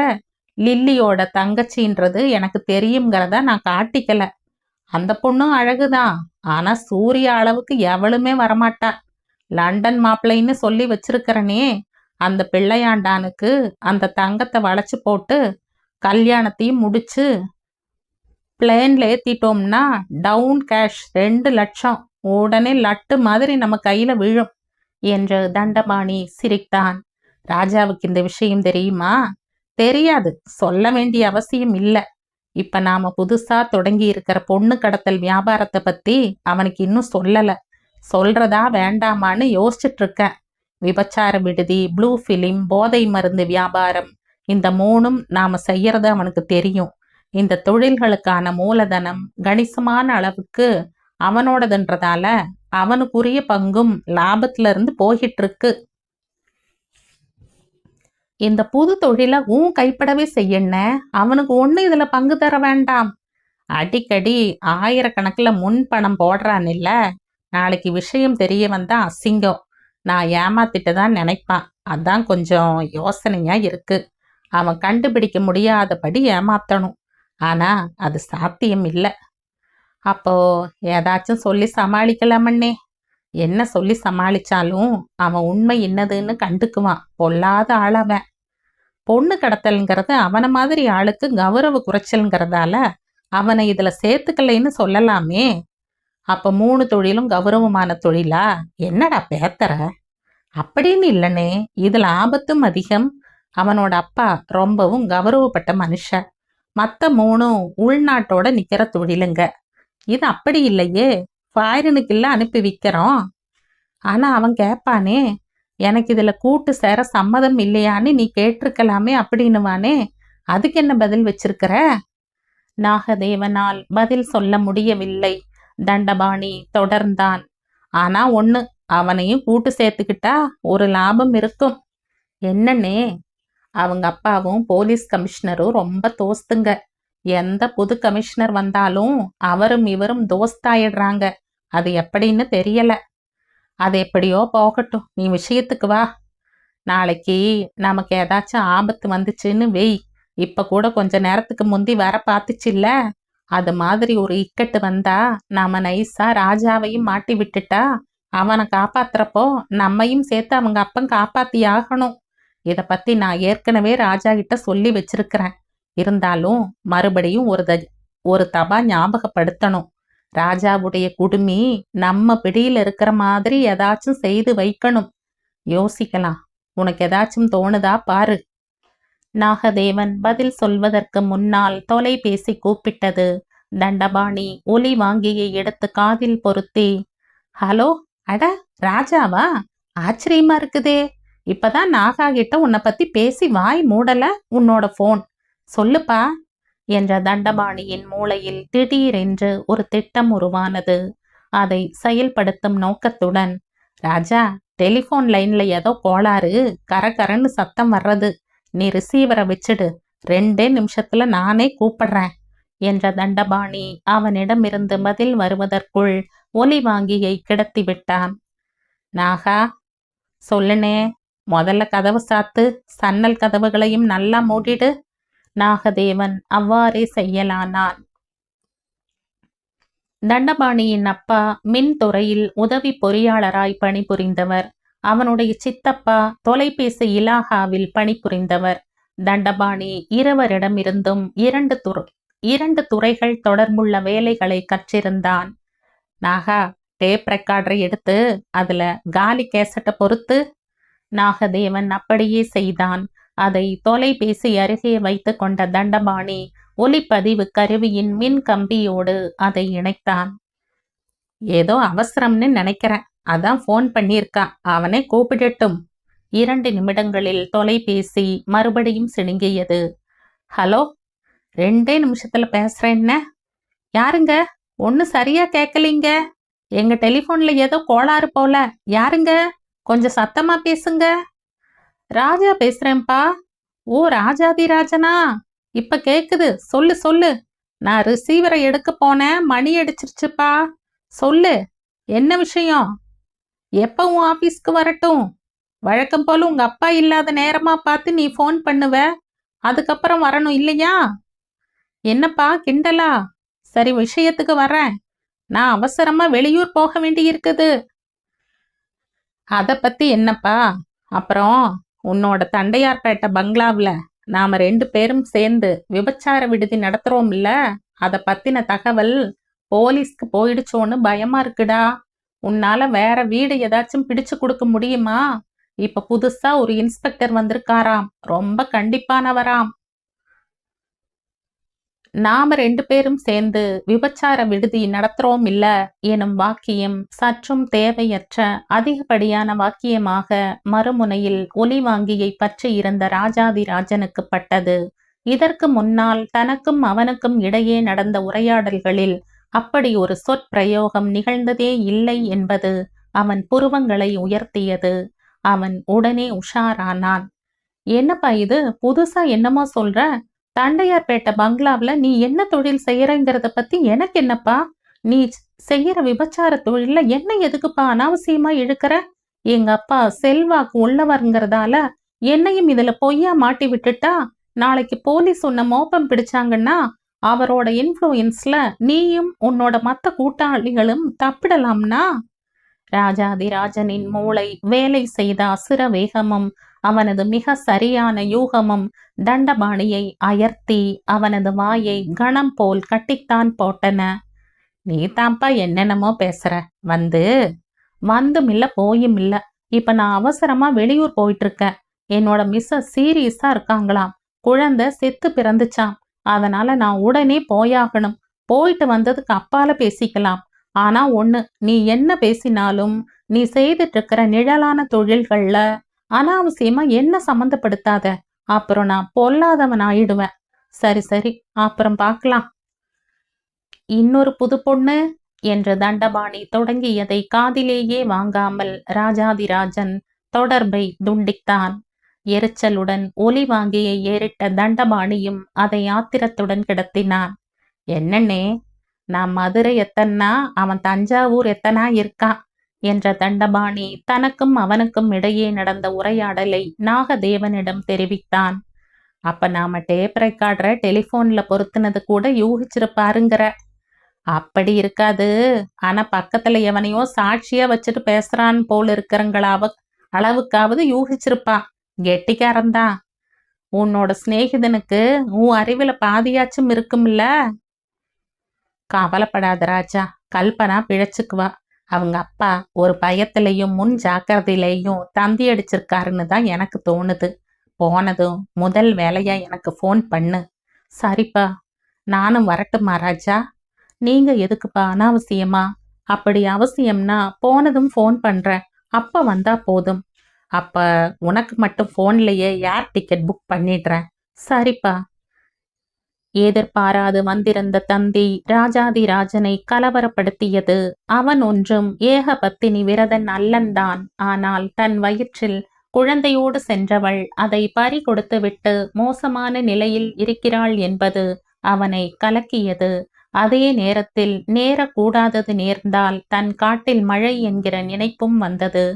லில்லியோட தங்கச்சின்றது எனக்கு தெரியுங்கிறத நான் காட்டிக்கல. அந்த பொண்ணும் அழகுதான். ஆனா சூர்யா அளவுக்கு எவளுமே வரமாட்டா. லண்டன் மாப்பிள்ளைன்னு சொல்லி வச்சிருக்கிறனே, அந்த பிள்ளையாண்டானுக்கு அந்த தங்கத்தை வளைச்சு போட்டு கல்யாணத்தையும் முடிச்சு பிளேன்ல ஏத்திட்டோம்னா டவுன் கேஷ் 2 லட்சம் உடனே லட்டு மாதிரி நம்ம கையில விழும் என்று தண்டபாணி சிரித்தான். ராஜாவுக்கு இந்த விஷயம் தெரியுமா? தெரியாது, சொல்ல வேண்டிய அவசியம் இல்லை. இப்ப நாம புதுசா தொடங்கி இருக்கிற பொண்ணு கடத்தல் வியாபாரத்தை பத்தி அவனுக்கு இன்னும் சொல்லல. சொல்றதா வேண்டாமான்னு யோசிச்சுட்டு இருக்கேன். விபச்சார விடுதி, ப்ளூ ஃபிலிம், போதை மருந்து வியாபாரம், இந்த 3ம் நாம செய்யறது அவனுக்கு தெரியும். இந்த தொழில்களுக்கான மூலதனம் கணிசமான அளவுக்கு அவனோடதுன்றதால அவனுக்குரிய பங்கும் லாபத்துல இருந்து போயிட்டு இருக்கு. இந்த புது தொழிலை உன் கைப்படவே செய்யண்ண, அவனுக்கு ஒண்ணு இதுல பங்கு தர வேண்டாம். அடிக்கடி ஆயிரக்கணக்கில் முன் பணம் போடுறான் இல்ல, நாளைக்கு விஷயம் தெரிய வந்தா அசிங்கம். நான் ஏமாத்திட்டு தான் நினைப்பான். அதான் கொஞ்சம் யோசனையா இருக்கு. அவன் கண்டுபிடிக்க முடியாதபடி ஏமாத்தணும். ஆனா அது சாத்தியம் இல்லை. அப்போ ஏதாச்சும் சொல்லி சமாளிக்கலாமண்ணே. என்ன சொல்லி சமாளிச்சாலும் அவன் உண்மை என்னதுன்னு கண்டுக்குவான். பொல்லாத ஆளவன். பொண்ணு கடத்தல்ங்கிறது அவனை மாதிரி ஆளுக்கு கௌரவ குறைச்சல்ங்கிறதால அவனை இதுல சேர்த்துக்கலைன்னு சொல்லலாமே. அப்ப 3 தொழிலும் கௌரவமான தொழிலா? என்னடா பேத்தற? அப்படின்னு இல்லனே, இதுல ஆபத்தும் அதிகம். அவனோட அப்பா ரொம்பவும் கௌரவப்பட்ட மனுஷன். மற்ற 3 உள்நாட்டோட நிக்கிற தொழிலுங்க. இது அப்படி இல்லையே, ஃபாரினுக்கு இல்ல அனுப்பி விற்கிறோம். ஆனா அவன் கேட்பானே, எனக்கு இதுல கூட்டு சேர சம்மதம் இல்லையான்னு நீ கேட்டிருக்கலாமே அப்படின்னுவானே. அதுக்கு என்ன பதில் வச்சிருக்கிற? நாகதேவனால் பதில் சொல்ல முடியவில்லை. தண்டபாணி தொடர்ந்தான். ஆனா ஒண்ணு, அவனையும் கூட்டு சேர்த்துக்கிட்டா ஒரு லாபம் இருக்கும். என்னன்னே? அவங்க அப்பாவும் போலீஸ் கமிஷனரும் ரொம்ப தோஸ்துங்க. எந்த புது கமிஷனர் வந்தாலும் அவரும் இவரும் தோஸ்தாயிடுறாங்க. அது எப்படின்னு தெரியல. அது எப்படியோ போகட்டும், நீ விஷயத்துக்கு வா. நாளைக்கு நமக்கு ஏதாச்சும் ஆபத்து வந்துச்சுன்னு வெய். இப்ப கூட கொஞ்ச நேரத்துக்கு முந்தி வர பார்த்துச்சில்ல, அது மாதிரி ஒரு இக்கட்டு வந்தா நாம நைஸா ராஜாவையும் மாட்டி விட்டுட்டா அவனை காப்பாத்துறப்போ நம்மையும் சேர்த்து அவங்க அப்பன் காப்பாத்தி ஆகணும். இத பத்தி நான் ஏற்கனவே ராஜா கிட்ட சொல்லி வச்சிருக்கிறேன். இருந்தாலும் மறுபடியும் ஒரு தபா ஞாபகப்படுத்தணும். ராஜாவுடைய குடுமி நம்ம பிடியில இருக்கிற மாதிரி ஏதாச்சும் செய்து வைக்கணும். யோசிக்கலாம். உனக்கு ஏதாச்சும் தோணுதா பாரு. நாகதேவன் பதில் சொல்வதற்கு முன்னால் தொலைபேசி கூப்பிட்டது. தண்டபாணி ஒலி வாங்கியை எடுத்து காதில் பொருத்தி, ஹலோ, அட ராஜாவா? ஆச்சரியமா இருக்குதே. இப்பதான் நாகா கிட்ட உன்னை பத்தி பேசி வாய் மூடல உன்னோட போன். சொல்லுப்பா என்ற தண்டபாணியின் மூளையில் திடீரென்று ஒரு திட்டம் உருவானது. அதை செயல்படுத்தும் நோக்கத்துடன், ராஜா, டெலிஃபோன் லைன்ல ஏதோ கோளாறு, கரகரன்னு சத்தம் வர்றது. நீ ரிசீவரை வச்சிடு, 2 நிமிஷத்துல நானே கூப்பிடுறேன் என்ற தண்டபாணி அவனிடமிருந்து பதில் வருவதற்குள் ஒலி வாங்கியை கிடத்தி விட்டான். நாகா, சொல்லுனே. முதல்ல கதவு சாத்து, சன்னல் கதவுகளையும் நல்லா மூடிடு. நாகதேவன் அவ்வாறே செய்யலானான். தண்டபாணியின் அப்பா மின்துறையில் உதவி பொறியாளராய் பணிபுரிந்தவர். அவனுடைய சித்தப்பா தொலைபேசி இலாகாவில் பணிபுரிந்தவர். தண்டபாணி இருவரிடமிருந்தும் 2 துறைகள் தொடர்புள்ள வேலைகளை கற்றிருந்தான். நாகா, டேப் ரெக்கார்டரை எடுத்து அதுல காலி கேசட்டை பொறுத்து. நாகதேவன் அப்படியே செய்தான். அதை தொலைபேசி அருகே வைத்து கொண்ட தண்டபாணி ஒலிப்பதிவு கருவியின் மின் கம்பியோடு அதை இணைத்தான். ஏதோ அவசரம்னு நினைக்கிறேன், அதான் போன் பண்ணியிருக்கான். அவனை கூப்பிடட்டும். 2 நிமிடங்களில் தொலைபேசி மறுபடியும் சிணுங்கியது. ஹலோ, 2 நிமிஷத்துல பேசுறேன்ன. யாருங்க? ஒண்ணு சரியா கேட்கலீங்க. எங்க டெலிஃபோன்ல ஏதோ கோளாறு போல. யாருங்க? கொஞ்சம் சத்தமா பேசுங்க. ராஜா பேசுறேன்ப்பா. ஓ, ராஜாதி ராஜனா? இப்ப கேக்குது. சொல்லு சொல்லு. நான் ரிசீவரை எடுக்க போனேன், மணி அடிச்சிருச்சுப்பா. சொல்லு, என்ன விஷயம்? எப்ப உன் ஆபீஸ்க்கு வரட்டும்? வழக்கம் போல உங்க அப்பா இல்லாத நேரமா பார்த்து நீ போன் பண்ணுவ, அதுக்கப்புறம் வரணும் இல்லையா? என்னப்பா கிண்டலா? சரி, விஷயத்துக்கு வரேன். நான் அவசரமா வெளியூர் போக வேண்டி இருக்குது. அத பத்தி என்னப்பா? அப்புறம் உன்னோட தண்டையார்பேட்டை பங்களாவில் நாம 2 பேரும் சேர்ந்து விபச்சார விடுதி நடத்துறோம் இல்ல, அதை பத்தின தகவல் போலீஸ்க்கு போயிடுச்சோன்னு பயமா இருக்குடா. உன்னால வேற வீடு ஏதாச்சும் பிடிச்சு கொடுக்க முடியுமா? இப்ப புதுசா ஒரு இன்ஸ்பெக்டர் வந்திருக்காராம், ரொம்ப கண்டிப்பானவராம். நாம 2 பேரும் சேர்ந்து விபச்சார விடுதி நடத்துறோம் இல்ல எனும் வாக்கியம் சற்றும் தேவையற்ற அதிகப்படியான வாக்கியமாக மறுமுனையில் ஒலி வாங்கியை பற்றி இருந்த ராஜாதி ராஜனுக்கு பட்டது. இதற்கு முன்னால் தனக்கும் அவனுக்கும் இடையே நடந்த உரையாடல்களில் அப்படி ஒரு சொற்பிரயோகம் நிகழ்ந்ததே இல்லை என்பது அவன் புருவங்களை உயர்த்தியது. அவன் உடனே உஷாரானான். என்னப்பா இது, புதுசா என்னமோ சொல்ற? தண்டையார்பேட்டை பங்களாவில் நீ என்ன தொழில் செய்யறங்கிறத பத்தி எனக்கு என்னப்பா? நீ செய்யற விபச்சார தொழில என்ன எதுக்குப்பா அனாவசியமா இழுக்கிற? எங்க அப்பா செல்வாக்கு உள்ளவருங்கிறதால என்னையும் இதுல பொய்யா மாட்டி விட்டுட்டா நாளைக்கு போலீஸ் உன்னை மோப்பம் பிடிச்சாங்கன்னா அவரோட இன்ஃப்ளூயன்ஸ்ல நீயும் உன்னோட மத்த கூட்டாளிகளும் தப்பிடலாம்னா? ராஜாதிராஜனின் மூளை வேலை செய்த அசுர வேகமும் அவனது மிக சரியான யூகமும் தண்டபாணியை அயர்த்தி அவனது வாயை கணம் போல் கட்டித்தான் போட்டன. நீ தான்ப்பா என்னென்னமோ பேசுற. வந்தும் இல்ல போயும் இல்ல. இப்ப நான் அவசரமா வெளியூர் போயிட்டு இருக்கேன். என்னோட மிஸ்ஸஸ் சீரியஸா இருக்காங்களாம். குழந்தை செத்து பிறந்துச்சாம். அதனால நான் உடனே போயாகணும். போயிட்டு வந்ததுக்கு அப்பால பேசிக்கலாம். ஆனா ஒண்ணு, நீ என்ன பேசினாலும் நீ செய்துட்டு இருக்கிற நிழலான தொழில்கள்ல அனாவசியமா என்ன சம்மந்தப்படுத்தாத. அப்புறம் நான் பொல்லாதவன் ஆயிடுவேன். சரி சரி, அப்புறம் பார்க்கலாம். இன்னொரு புது பொண்ணு என்று தண்டபாணி தொடங்கியதை காதிலேயே வாங்காமல் ராஜாதிராஜன் தொடர்பை துண்டித்தான். எரிச்சலுடன் ஒலி வாங்கியை ஏறிட்ட தண்டபாணியும் அதை ஆத்திரத்துடன் கிடத்தினான். என்னன்னே, நான் மதுரை எத்தனா அவன் தஞ்சாவூர் எத்தனா இருக்கான் என்ற தண்டபாணி தனக்கும் அவனுக்கும் இடையே நடந்த உரையாடலை நாகதேவனிடம் தெரிவித்தான். அப்ப நாம டேப் ரெக்கார்டரை டெலிஃபோன்ல பொருத்தினது கூட யூகிச்சிருப்பாருங்கிற? அப்படி இருக்காது. ஆனா பக்கத்துல எவனையோ சாட்சியா வச்சுட்டு பேசுறான் போல இருக்கிறங்களாவ அளவுக்காவது யூகிச்சிருப்பா. கெட்டிக்காரன்தான். உன்னோட சிநேகிதனுக்கு உன் அறிவுல பாதியாச்சும் இருக்கும்ல? கவலைப்படாத ராஜா, கல்பனா பிழைச்சுக்குவா. அவங்க அப்பா ஒரு பயத்திலையும் முன் ஜாக்கிரதையிலையும் தந்தி அடிச்சிருக்காருன்னு தான் எனக்கு தோணுது. போனதும் முதல் வேலையா எனக்கு ஃபோன் பண்ணு. சரிப்பா, நானும் வரட்டுமா ராஜா? நீங்க எதுக்குப்பா அனாவசியமா? அப்படி அவசியம்னா போனதும் ஃபோன் பண்றேன். அப்ப வந்தா போதும். அப்ப உனக்கு மட்டும் ஃபோன்லயே ஏர் டிக்கெட் புக் பண்ணிடுறேன். சரிப்பா. எதிர்பாராது வந்திருந்த தந்தி ராஜாதிராஜனை கலவரப்படுத்தியது. அவன் ஒன்றும் ஏகபத்தினி விரதன் அல்லன்தான். ஆனால் தன் வயிற்றில் குழந்தையோடு சென்றவள் அதை பறி கொடுத்துவிட்டு மோசமான நிலையில் இருக்கிறாள் என்பது அவனை கலக்கியது. அதே நேரத்தில் நேரக்கூடாதது நேர்ந்தால் தன் காட்டில் மழை என்கிற நினைப்பும் வந்தது.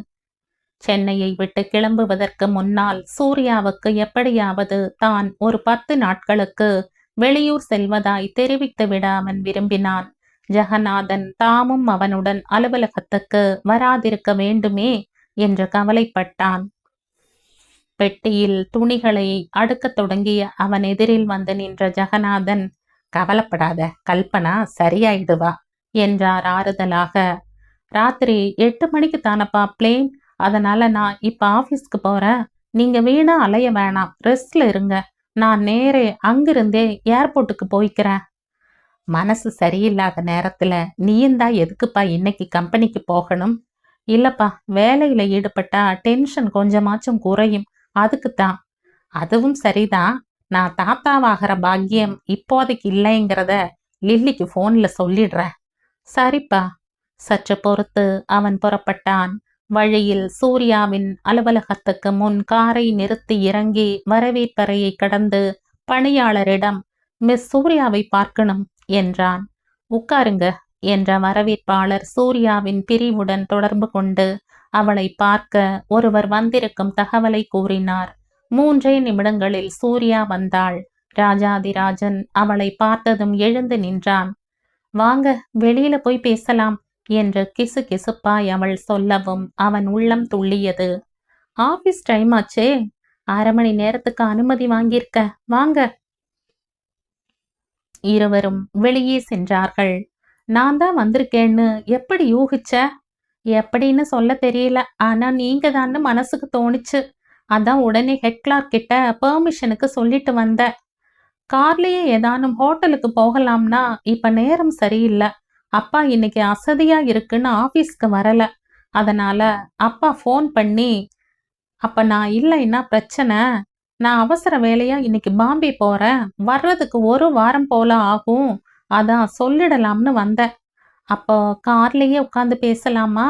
சென்னையை விட்டு கிளம்புவதற்கு முன்னால் சூர்யாவுக்கு எப்படியாவது தான் ஒரு 10 நாட்களுக்கு வெளியூர் செல்வதாய் தெரிவித்து விட அவன் விரும்பினான். ஜெகநாதன் தாமும் அவனுடன் அலுவலகத்துக்கு வராதிருக்க வேண்டுமே என்று கவலைப்பட்டான். பெட்டியில் துணிகளை அடுக்கத் தொடங்கிய அவன் எதிரில் வந்து நின்ற ஜெகநாதன், கவலைப்படாத, கல்பனா சரியாயிடுவா என்றார் ஆறுதலாக. ராத்திரி 8 மணிக்கு தானப்பா பிளேன். அதனால நான் இப்ப ஆபீஸ்க்கு போறேன். நீங்க வீணா அலைய வேணாம், ரெஸ்ட்ல இருங்க. நான் நேரே அங்கிருந்தே ஏர்போர்ட்டுக்கு போய்க்கிறேன். மனசு சரியில்லாத நேரத்துல நீயுந்தா எதுக்குப்பா இன்னைக்கு கம்பெனிக்கு போகணும்? இல்லப்பா, வேலையில ஈடுபட்டா டென்ஷன் கொஞ்சமாச்சும் குறையும், அதுக்குத்தான். அதுவும் சரிதான். நான் தாத்தாவாகிற பாக்கியம் இப்போதைக்கு இல்லைங்கிறத லில்லிக்கு போன்ல சொல்லிடுறேன். சரிப்பா. சற்று பொறுத்து அவன் புறப்பட்டான். வழியில் சூர்யாவின் அலுவலகத்துக்கு முன் காரை நிறுத்தி இறங்கி வரவேற்பறையை கடந்து பணியாளரிடம், மிஸ் சூர்யாவை பார்க்கணும் என்றான். உட்காருங்க என்ற வரவேற்பாளர் சூர்யாவின் பிரிவுடன் தொடர்பு கொண்டு அவளை பார்க்க ஒருவர் வந்திருக்கும் தகவலை கூறினார். 3 நிமிடங்களில் சூர்யா வந்தாள். ராஜாதிராஜன் அவளை பார்த்ததும் எழுந்து நின்றான். வாங்க, வெளியில போய் பேசலாம் என்று கிசு கிசுப்பாய் அவள் சொல்லவும் அவன் உள்ளம் துள்ளியது. ஆபீஸ் டைம் ஆச்சே, 1/2 மணி நேரத்துக்கு அனுமதி வாங்கியிருக்க, வாங்க. இருவரும் வெளியே சென்றார்கள். நான் தான் வந்திருக்கேன்னு எப்படி யூகிச்ச? எப்படின்னு சொல்ல தெரியல, ஆனா நீங்க தான் மனசுக்கு தோணுச்சு. அதான் உடனே ஹெட் கிளார்க் கிட்ட பெர்மிஷனுக்கு சொல்லிட்டு வந்த. கார்லயே ஏதானும் ஹோட்டலுக்கு போகலாம்னா இப்ப நேரம் சரியில்லை. அப்பா இன்னைக்கு அசதியா இருக்குன்னு ஆபீஸ்க்கு வரல. அதனால அப்பா ஃபோன் பண்ணி, அப்ப நான் இல்லைன்னா பிரச்சனை, நான் அவசர வேலையா இன்னைக்கு பாம்பே போறேன். வர்றதுக்கு 1 வாரம் போல ஆகும். அதான் சொல்லிடலாம்னு வந்தேன். அப்போ கார்லயே உட்கார்ந்து பேசலாமா?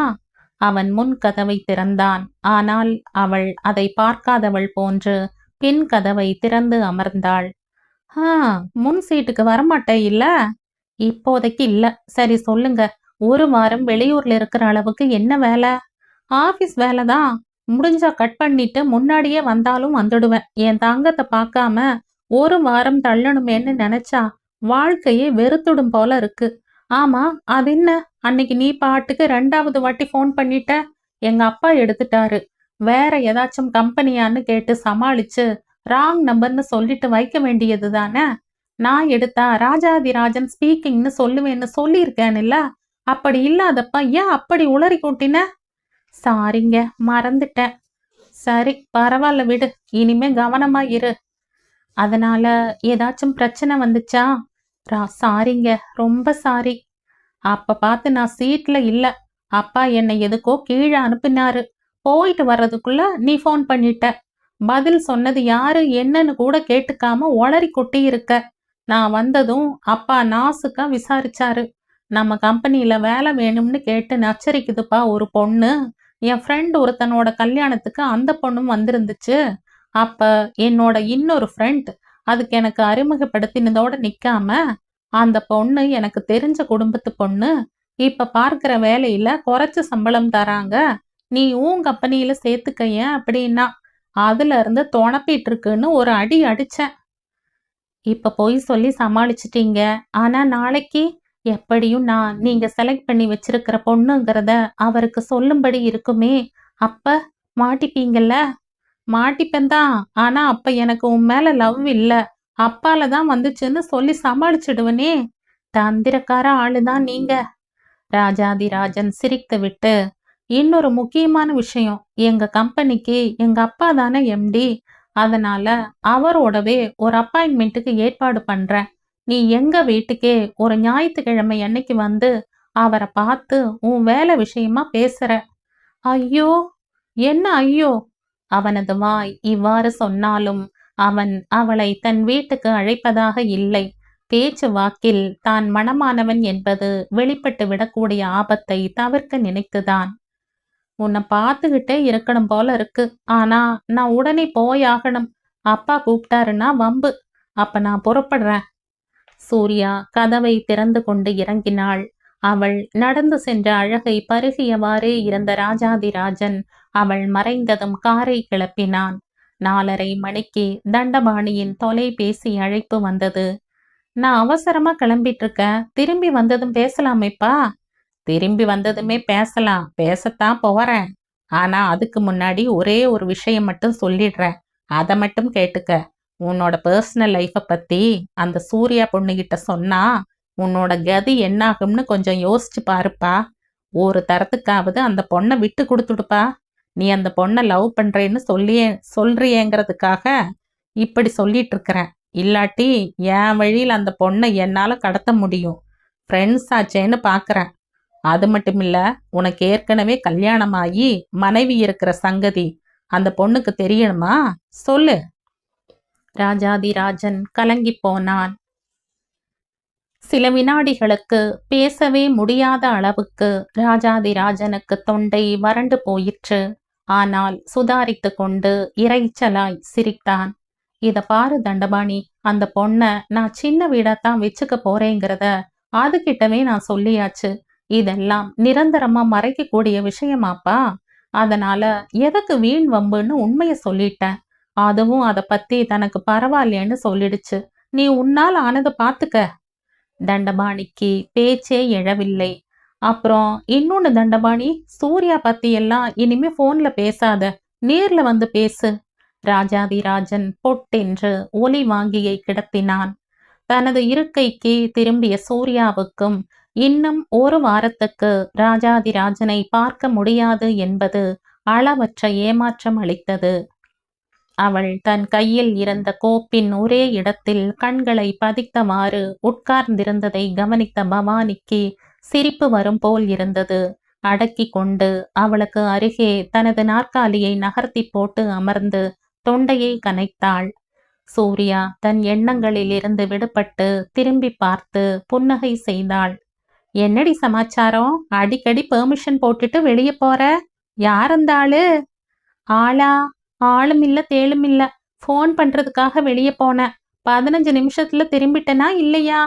அவன் முன் கதவை திறந்தான். ஆனால் அவள் அதை பார்க்காதவள் போன்று பின் கதவை திறந்து அமர்ந்தாள். ஆ, முன் சீட்டுக்கு வரமாட்டே இல்ல? இப்போதைக்கு இல்ல. சரி சொல்லுங்க. 1 வாரம் வெளியூர்ல இருக்கிற அளவுக்கு என்ன வேலை? ஆபீஸ் வேலை தான். முடிஞ்சா கட் பண்ணிட்டு முன்னாடியே வந்தாலும் வந்துடுவேன். என் தங்கத்தை பார்க்காம 1 வாரம் தள்ளணுமேன்னு நினைச்சா வாழ்க்கையே வெறுத்துடும் போல இருக்கு. ஆமா, அது என்ன? அன்னைக்கு நீ பாட்டுக்கு 2வது வாட்டி ஃபோன் பண்ணிட்ட. எங்க அப்பா எடுத்துட்டாரு. வேற ஏதாச்சும் கம்பெனியான்னு கேட்டு சமாளிச்சு ராங் நம்பர்னு சொல்லிட்டு வைக்க வேண்டியது தானே? நான் எடுத்தா ராஜாதிராஜன் ஸ்பீக்கிங்னு சொல்லுவேன்னு சொல்லியிருக்கேன்ல. அப்படி இல்லாதப்ப ஏன் அப்படி உளறி கொட்டின? சாரிங்க, மறந்துட்டேன். சரி, பரவாயில்ல விடு. இனிமே கவனமா இரு. அதனால ஏதாச்சும் பிரச்சனை வந்துச்சா? சாரிங்க, ரொம்ப சாரி. அப்ப பார்த்து நான் சீட்ல இல்ல. அப்பா என்னை எதுக்கோ கீழே அனுப்பினாரு. போயிட்டு வர்றதுக்குள்ள நீ ஃபோன் பண்ணிட்ட. பதில் சொன்னது யாரு என்னன்னு கூட கேட்டுக்காம ஒளறி கொட்டி இருக்க. நான் வந்ததும் அப்பா நாசுக்கா விசாரிச்சாரு. நம்ம கம்பெனியில வேலை வேணும்னு கேட்டு நச்சரிக்குதுப்பா ஒரு பொண்ணு. என் ஃப்ரெண்ட் ஒருத்தனோட கல்யாணத்துக்கு அந்த பொண்ணும் வந்திருந்துச்சு. அப்ப என்னோட இன்னொரு ஃப்ரெண்ட் அதுக்கு எனக்கு அறிமுகப்படுத்தினதோட நிக்காம, அந்த பொண்ணு எனக்கு தெரிஞ்ச குடும்பத்து பொண்ணு. இப்ப பார்க்கிற வேலையில குறைச்ச சம்பளம் தராங்க. நீ உன் கம்பெனியில சேர்த்துக்கைய அப்படின்னா, அதுல இருந்து தொணப்பிட்டு இருக்குன்னு ஒரு அடி அடிச்சேன். இப்ப பொய் சொல்லி சமாளிச்சிட்டீங்க. ஆனா நாளைக்கு எப்படியும் நான் நீங்க செலக்ட் பண்ணி வச்சிருக்கிற பொண்ணுங்கிறத அவருக்கு சொல்லும்படி இருக்குமே. அப்ப மாட்டிப்பீங்கல்ல? மாட்டிப்பேன் தான். ஆனா அப்ப எனக்கு உன் மேல லவ் இல்ல. அப்பால தான் வந்துச்சுன்னு சொல்லி சமாளிச்சிடுவனே. தந்திரக்கார ஆளுதான் நீங்க. ராஜாதிராஜன் சிரித்துவிட்டு, இன்னொரு முக்கியமான விஷயம். எங்க கம்பெனிக்கு எங்க அப்பா தானே எம்டி. அதனால அவரோடவே ஒரு அப்பாயின்மெண்ட்டுக்கு ஏற்பாடு பண்றேன். நீ எங்க வீட்டுக்கே ஒரு ஞாயிற்றுக்கிழமை அன்னைக்கு வந்து அவரை பார்த்து உன் வேலை விஷயமா பேசுற. ஐயோ! என்ன ஐயோ? அவனது வாய் இவ்வாறு சொன்னாலும் அவன் அவளை தன் வீட்டுக்கு அழைப்பதாக இல்லை. பேச்சு வாக்கில் தான் மணமானவன் என்பது வெளிப்பட்டு விடக்கூடிய ஆபத்தை தவிர்க்க நினைத்துதான். உன்னை பார்த்துக்கிட்டே இருக்கணும் போல இருக்கு. ஆனா நான் உடனே போயாகணும். அப்பா கூப்பிட்டாருன்னா வம்பு. அப்ப நான் புறப்படுறேன். சூர்யா கதவை திறந்து கொண்டு இறங்கினாள். அவள் நடந்து சென்ற அழகை பருகியவாறே இருந்த ராஜாதிராஜன் அவள் மறைந்ததும் காரை கிளப்பினான். 4:30 மணிக்கு தண்டபாணியின் தொலைபேசி அழைப்பு வந்தது. நான் அவசரமா கிளம்பிட்டு இருக்கேன். திரும்பி வந்ததும் பேசலாமேப்பா? திரும்பி வந்ததுமே பேசலாம். பேசத்தான் போறேன். ஆனா அதுக்கு முன்னாடி ஒரே ஒரு விஷயம் மட்டும் சொல்லிடுறேன். அதை மட்டும் கேட்டுக்க. உன்னோட பர்சனல் லைஃப்பை பத்தி அந்த சூர்யா பொண்ணுகிட்ட சொன்னா உன்னோட கதி என்னாகும்னு கொஞ்சம் யோசிச்சு பாருப்பா. ஒரு தரத்துக்காவது அந்த பொண்ணை விட்டு கொடுத்துடுப்பா. நீ அந்த பொண்ணை லவ் பண்றேன்னு சொல்றியேங்கிறதுக்காக இப்படி சொல்லிட்டு இருக்கிறேன். இல்லாட்டி என் வழியில் அந்த பொண்ணை என்னால கடத்த முடியும். ஃப்ரெண்ட்ஸ் ஆச்சேன்னு பார்க்குறேன். அது மட்டும் இல்ல, உனக்கு ஏற்கனவே கல்யாணமாகி மனைவி இருக்கிற சங்கதி அந்த பொண்ணுக்கு தெரியணுமா? சொல்லு. ராஜாதிராஜன் கலங்கி போனான். சில வினாடிகளுக்கு பேசவே முடியாத அளவுக்கு ராஜாதிராஜனுக்கு தொண்டை வறண்டு போயிற்று. ஆனால் சுதாரித்து கொண்டு இறைச்சலாய் சிரித்தான். இத பாரு தண்டபாணி, அந்த பொண்ண நான் சின்ன வீடாத்தான் வச்சுக்க போறேங்கிறத அதுகிட்டவே நான் சொல்லியாச்சு. இதெல்லாம் நிரந்தரமா மறைக்கக்கூடிய விஷயமாப்பா. அதனால எதுக்கு வீண் வம்புன்னு உண்மைய சொல்லிட்டேன். அதுவும் அதை பத்தி தனக்கு பரவாயில்லைன்னு சொல்லிடுச்சு. நீ உன்னால் ஆனதை பார்த்துக்க. தண்டபாணிக்கு பேச்சே எழவில்லை. அப்புறம் இன்னொன்னு தண்டபாணி, சூர்யா பத்தி எல்லாம் இனிமே போன்ல பேசாத, நேர்ல வந்து பேசு. ராஜாதிராஜன் பொட்டென்று ஒலி வாங்கியை கிடத்தினான். தனது இருக்கைக்கு திரும்பிய சூர்யாவுக்கும் இன்னும் 1 வாரத்துக்கு ராஜாதிராஜனை பார்க்க முடியாது என்பது அளவற்ற ஏமாற்றம் அளித்தது. அவள் தன் கையில் இருந்த கோப்பின் ஒரே இடத்தில் கண்களை பதித்தவாறு உட்கார்ந்திருந்ததை கவனித்த பவானிக்கு சிரிப்பு வரும் போல் இருந்தது. அடக்கி கொண்டு அவளுக்கு அருகே தனது நாற்காலியை நகர்த்தி போட்டு அமர்ந்து தொண்டையை கனைத்தாள். சூர்யா தன் எண்ணங்களிலிருந்து விடுபட்டு திரும்பி பார்த்து புன்னகை செய்தாள். என்னடி சமாச்சாரம்? அடிக்கடி பெர்மிஷன் போட்டுட்டு வெளியே போற? யார் அந்த ஆளு? ஆளா? ஆளும் இல்ல தேளும் இல்ல. ஃபோன் பண்றதுக்காக வெளியே போனேன். 15 நிமிஷத்துல திரும்பிட்டனா இல்லையா?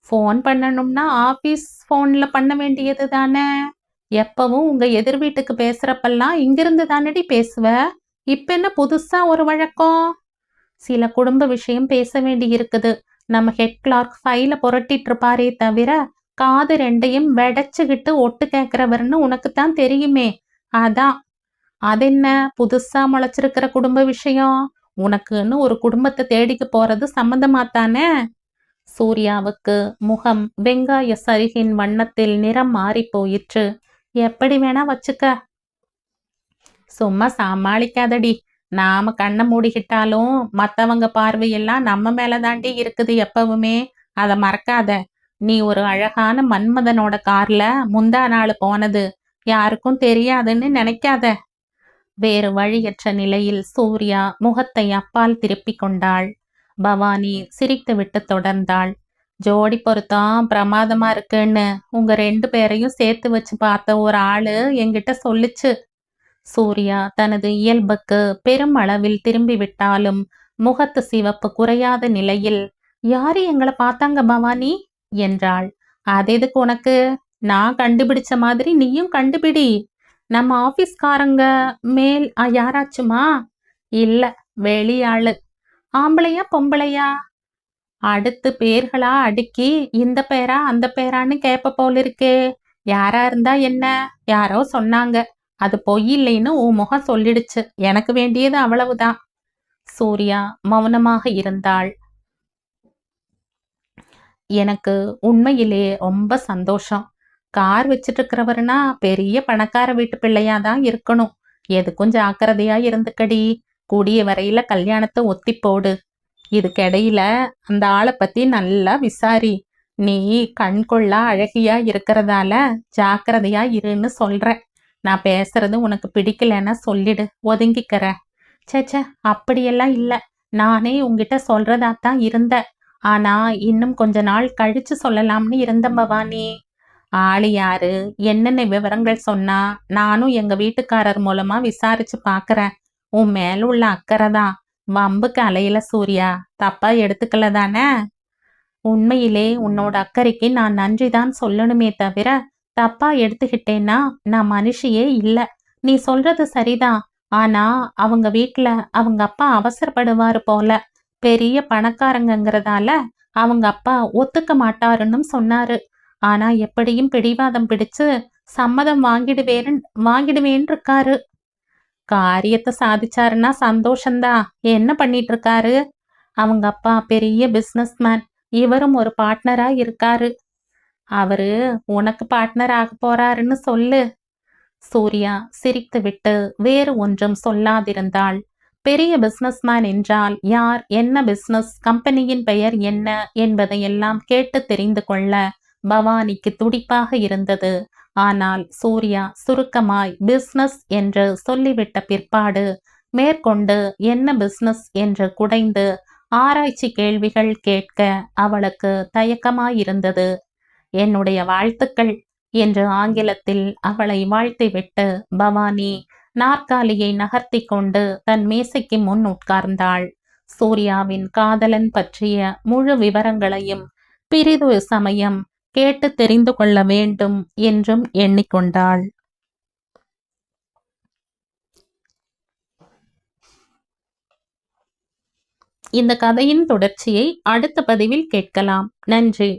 ஃபோன் பண்ணணும்னா ஆபீஸ் ஃபோன்ல பண்ண வேண்டியது தானே. எப்பவும் உங்க எதிர் வீட்டுக்கு பேசுறப்பெல்லாம் இங்கிருந்து தானடி பேசுவ. இப்ப என்ன புதுசா ஒரு வழக்கம்? சில குடும்ப விஷயம் பேச வேண்டி இருக்குது. நம்ம ஹெட் கிளார்க் ஃபைல புரட்டிட்டு இருப்பாரே தவிர காது ரெண்டையும் வெடைச்சுக்கிட்டு ஒட்டு கேட்கிறவர்னு உனக்குத்தான் தெரியுமே. அதான். அதென்ன புதுசா முளைச்சிருக்கிற குடும்ப விஷயம்? உனக்குன்னு ஒரு குடும்பத்தை தேடிக்க போறது சம்மந்தமாத்தானே? சூர்யாவுக்கு முகம் வெங்காய சரிகின் வண்ணத்தில் நிறம் மாறி போயிற்று. எப்படி வேணா வச்சுக்க. சும்மா சமாளிக்காதடி. நாம கண்ணை மூடிக்கிட்டாலும் மத்தவங்க பார்வையெல்லாம் நம்ம மேல தாண்டி இருக்குது எப்பவுமே. அத மறக்காத. நீ ஒரு அழகான மன்மதனோட கார்ல முந்தா நாள் போனது யாருக்கும் தெரியாதுன்னு நினைக்காத. வேறு வழியற்ற நிலையில் சூர்யா முகத்தை அப்பால் திருப்பிக் கொண்டாள். பவானி சிரித்துவிட்டு தொடர்ந்தாள். ஜோடி பொருத்தம் பிரமாதமா இருக்குன்னு உங்க 2 பேரையும் சேர்த்து வச்சு பார்த்த ஒரு ஆளு என்கிட்ட சொல்லுச்சு. சூர்யா தனது இயல்புக்கு பெரும் அளவில் திரும்பி விட்டாலும் முகத்து சிவப்பு குறையாத நிலையில், யாரு எங்களை பார்த்தாங்க பவானி என்றாள். அது எதுக்கு உனக்கு? நான் கண்டுபிடிச்ச மாதிரி நீயும் கண்டுபிடி. நம்ம ஆபீஸ்காரங்க மேல் யாராச்சுமா? இல்ல, வெளியாளு. ஆம்பளையா பொம்பளையா? அடுத்து பேர்களா அடுக்கி இந்த பேரா அந்த பேரான்னு கேப்ப போல இருக்கே. யாரா இருந்தா என்ன? யாரோ சொன்னாங்க. அது பொய் இல்லைன்னு உன் முகம் சொல்லிடுச்சு. எனக்கு வேண்டியது அவ்வளவுதான். சூர்யா மௌனமாக இருந்தாள். எனக்கு உண்மையிலே ரொம்ப சந்தோஷம். கார் வச்சிட்டு இருக்கிறவருனா பெரிய பணக்கார வீட்டு பிள்ளையாதான் இருக்கணும். எதுக்கும் ஜாக்கிரதையா இருந்துக்கடி. கூடிய வரையில கல்யாணத்தை ஒத்தி போடு. இதுக்கிடையில அந்த ஆளை பத்தி நல்லா விசாரி. நீ கண்கொள்ளா அழகியா இருக்கிறதால ஜாக்கிரதையா இருன்னு சொல்ற. நான் பேசுறது உனக்கு பிடிக்கலன்னா சொல்லிடு, ஒதுங்கிக்கிற. சேச்சே, அப்படியெல்லாம் இல்ல. நானே உங்ககிட்ட சொல்றதாத்தான் இருந்தேன். ஆனா இன்னும் கொஞ்ச நாள் கழிச்சு சொல்லலாம்னு இருந்த பவானி. ஆளு யாரு, என்னென்ன விவரங்கள் சொன்னா நானும் எங்க வீட்டுக்காரர் மூலமா விசாரிச்சு பாக்குறேன். உன் மேல உள்ள அக்கறை தான். வம்புக்கு அலையில சூர்யா. தப்பா எடுத்துக்கல தானே? உண்மையிலே உன்னோட அக்கறைக்கு நான் நன்றிதான் சொல்லணுமே தவிர தப்பா எடுத்துக்கிட்டேன்னா நான் மனுஷியே இல்ல. நீ சொல்றது சரிதான். ஆனா அவங்க வீட்ல அவங்க அப்பா அவசரப்படுவாரு போல. பெரிய பணக்காரங்கிறதால அவங்க அப்பா ஒத்துக்க மாட்டாருன்னு சொன்னாரு. ஆனா எப்படியும் பிடிவாதம் பிடிச்சு சம்மதம் வாங்கிடுவேன் இருக்காரு. காரியத்தை சாதிச்சாருன்னா சந்தோஷந்தான். என்ன பண்ணிட்டு இருக்காரு? அவங்க அப்பா பெரிய பிசினஸ்மேன். இவரும் ஒரு பார்ட்னரா இருக்காரு. அவரு உனக்கு பார்ட்னர் ஆக போறாருன்னு சொல்லு. சூர்யா சிரித்துவிட்டு வேறு ஒன்றும் சொல்லாதிருந்தாள். பெரிய பிசினஸ்மேன் என்றால் யார், என்ன பிசினஸ், கம்பெனியின் பெயர் என்ன என்பதையெல்லாம் கேட்டு தெரிந்து கொள்ள பவானிக்கு துடிப்பாக இருந்தது. ஆனால் சூர்யா சுருக்கமாய் பிசினஸ் என்று சொல்லிவிட்ட பிற்பாடு மேற்கொண்டு என்ன பிசினஸ் என்று குடைந்து ஆராய்ச்சி கேள்விகள் கேட்க அவளுக்கு தயக்கமாயிருந்தது. என்னுடைய வாழ்த்துக்கள் என்று ஆங்கிலத்தில் அவளை வாழ்த்திவிட்டு பவானி நாற்காலியை நகர்த்தி கொண்டு தன் மேசைக்கு முன் உட்கார்ந்தாள். சூர்யாவின் காதலன் பற்றிய முழு விவரங்களையும் பிறிது சமயம் கேட்டு தெரிந்து கொள்ள வேண்டும் என்றும் எண்ணிக்கொண்டாள். இந்த கதையின் தொடர்ச்சியை அடுத்த பதிவில் கேட்கலாம். நன்றி.